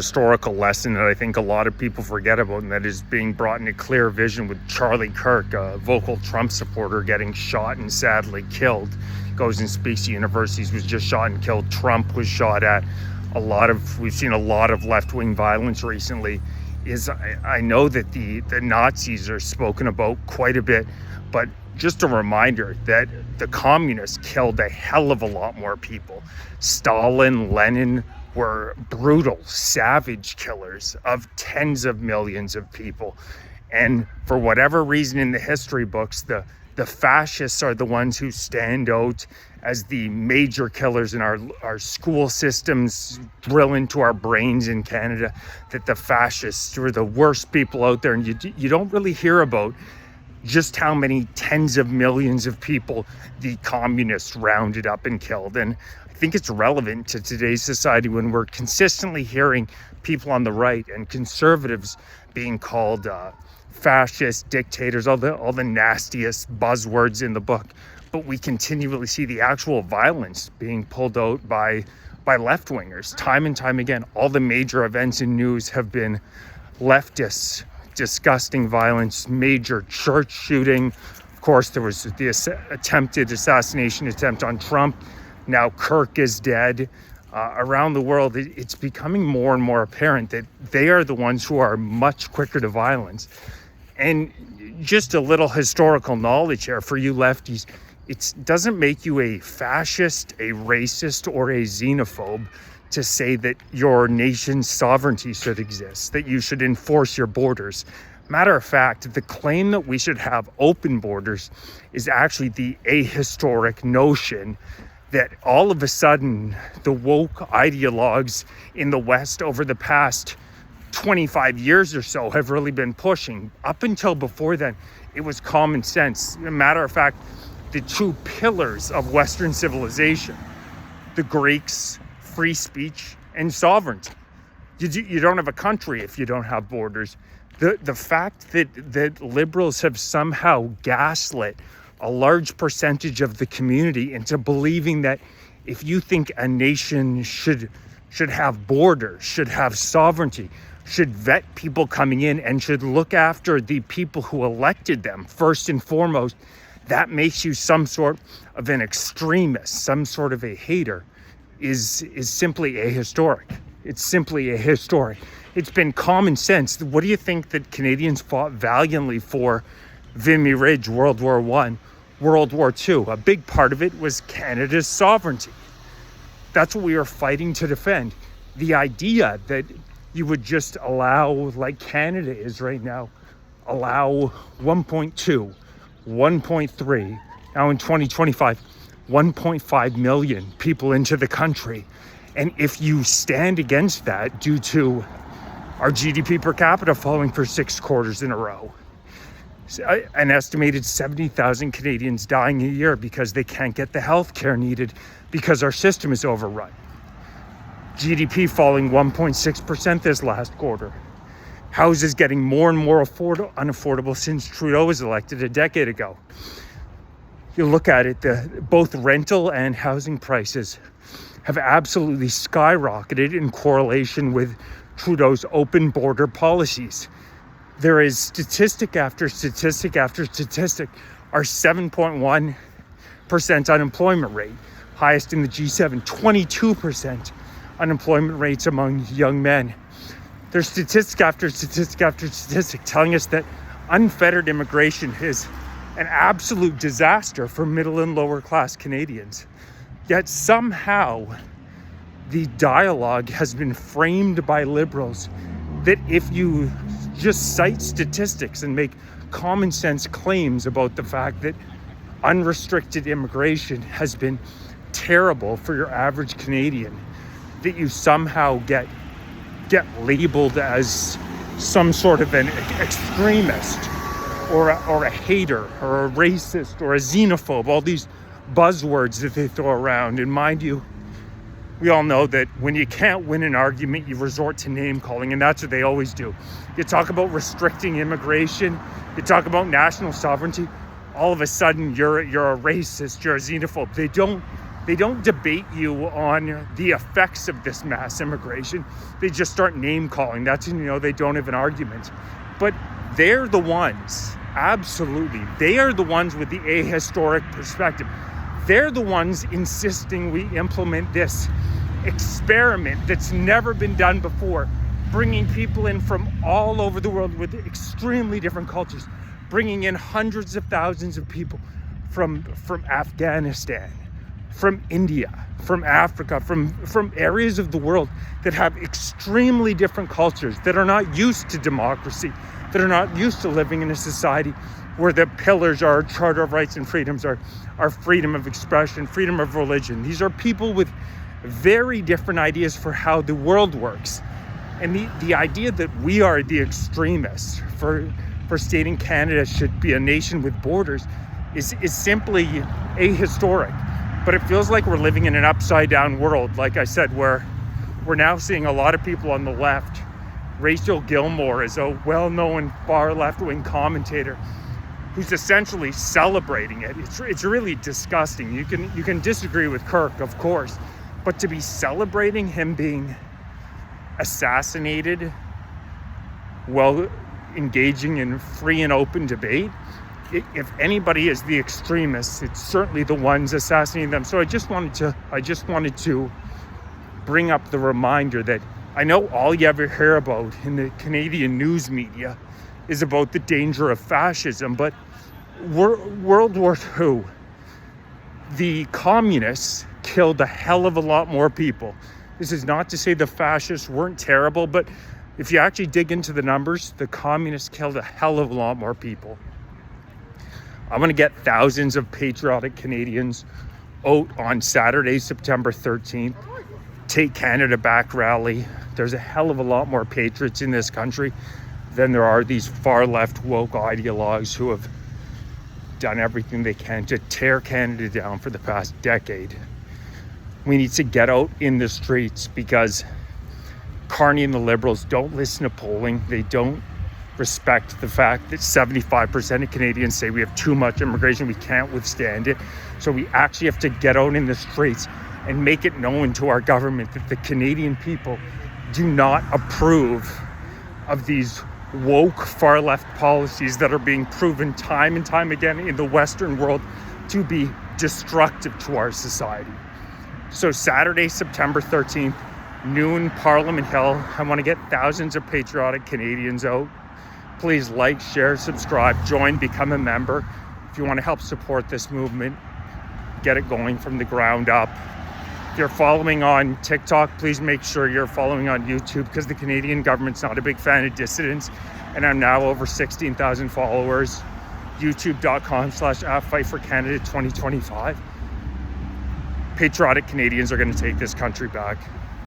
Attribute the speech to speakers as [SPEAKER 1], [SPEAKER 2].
[SPEAKER 1] historical lesson that I think a lot of people forget about, and that is being brought into clear vision with Charlie Kirk, a vocal Trump supporter, getting shot and sadly killed. Goes and speaks to universities, was just shot and killed. Trump was shot at. We've seen a lot of left-wing violence recently. I know that the Nazis are spoken about quite a bit, but just a reminder that the communists killed a hell of a lot more people. Stalin, Lenin were brutal, savage killers of tens of millions of people. And for whatever reason in the history books, the fascists are the ones who stand out as the major killers in our school systems, drill into our brains in Canada that the fascists were the worst people out there. And you don't really hear about just how many tens of millions of people the communists rounded up and killed. And I think it's relevant to today's society when we're consistently hearing people on the right and conservatives being called fascist dictators, all the nastiest buzzwords in the book. But we continually see the actual violence being pulled out by left-wingers. Time and time again, all the major events in news have been leftists, disgusting violence, major church shooting. Of course, there was the attempted assassination attempt on Trump. Now Kirk is dead. Around the world, it's becoming more and more apparent that they are the ones who are much quicker to violence. And just a little historical knowledge here for you lefties. It doesn't make you a fascist, a racist, or a xenophobe to say that your nation's sovereignty should exist, that you should enforce your borders. Matter of fact, the claim that we should have open borders is actually the ahistoric notion that all of a sudden the woke ideologues in the West over the past 25 years or so have really been pushing. Up until before then, it was common sense. Matter of fact, the two pillars of Western civilization, the Greeks, free speech and sovereignty. You don't have a country if you don't have borders. The fact that liberals have somehow gaslit a large percentage of the community into believing that if you think a nation should have borders, should have sovereignty, should vet people coming in, and should look after the people who elected them first and foremost, that makes you some sort of an extremist, some sort of a hater, is simply ahistoric. It's simply ahistoric. It's been common sense. What do you think that Canadians fought valiantly for? Vimy Ridge, World War I, World War II. A big part of it was Canada's sovereignty. That's what we were fighting to defend. The idea that you would just allow, like Canada is right now, allow 1.2, 1.3, now in 2025, 1.5 million people into the country. And if you stand against that due to our GDP per capita falling for 6 quarters in a row, an estimated 70,000 Canadians dying a year because they can't get the health care needed because our system is overrun. GDP falling 1.6% this last quarter. Houses getting more and more unaffordable since Trudeau was elected a decade ago. You look at it, both rental and housing prices have absolutely skyrocketed in correlation with Trudeau's open border policies. There is statistic after statistic after statistic. Our 7.1% unemployment rate, highest in the G7, 22% unemployment rates among young men. There's statistic after statistic after statistic telling us that unfettered immigration is an absolute disaster for middle and lower class Canadians. Yet somehow the dialogue has been framed by liberals that if you just cite statistics and make common sense claims about the fact that unrestricted immigration has been terrible for your average Canadian, that you somehow get labeled as some sort of an extremist or a hater or a racist or a xenophobe, all these buzzwords that they throw around. And mind you, we all know that when you can't win an argument, you resort to name calling, and that's what they always do. You talk about restricting immigration, you talk about national sovereignty, all of a sudden you're a racist, you're a xenophobe. They They don't debate you on the effects of this mass immigration. They just start name calling. That's when you know they don't have an argument. But they're the ones, absolutely, they are the ones with the ahistoric perspective. They're the ones insisting we implement this experiment that's never been done before, bringing people in from all over the world with extremely different cultures, bringing in hundreds of thousands of people from Afghanistan, from India, from Africa, from areas of the world that have extremely different cultures, that are not used to democracy, that are not used to living in a society where the pillars are Charter of Rights and Freedoms are freedom of expression, freedom of religion. These are people with very different ideas for how the world works. And the idea that we are the extremists for stating Canada should be a nation with borders is simply ahistoric. But it feels like we're living in an upside down world, like I said, where we're now seeing a lot of people on the left. Rachel Gilmore is a well-known far left-wing commentator who's essentially celebrating it. It's really disgusting. You can disagree with Kirk, of course, but to be celebrating him being assassinated while engaging in free and open debate, if anybody is the extremists, it's certainly the ones assassinating them. So I just wanted to bring up the reminder that I know all you ever hear about in the Canadian news media is about the danger of fascism, but World War II, the communists killed a hell of a lot more people. This is not to say the fascists weren't terrible, but if you actually dig into the numbers, the communists killed a hell of a lot more people. I'm going to get thousands of patriotic Canadians out on Saturday, September 13th. Take Canada Back rally. There's a hell of a lot more patriots in this country than there are these far left woke ideologues who have done everything they can to tear Canada down for the past decade. We need to get out in the streets because Carney and the Liberals don't listen to polling. They don't respect the fact that 75% of Canadians say we have too much immigration, we can't withstand it. So we actually have to get out in the streets and make it known to our government that the Canadian people do not approve of these woke far left policies that are being proven time and time again in the Western world to be destructive to our society. So Saturday, September 13th, noon, Parliament Hill. I want to get thousands of patriotic Canadians out. Please like, share, subscribe, join, become a member. If you want to help support this movement, get it going from the ground up. If you're following on TikTok, please make sure you're following on YouTube because the Canadian government's not a big fan of dissidents. And I'm now over 16,000 followers. YouTube.com/FightForCanada 2025. Patriotic Canadians are going to take this country back.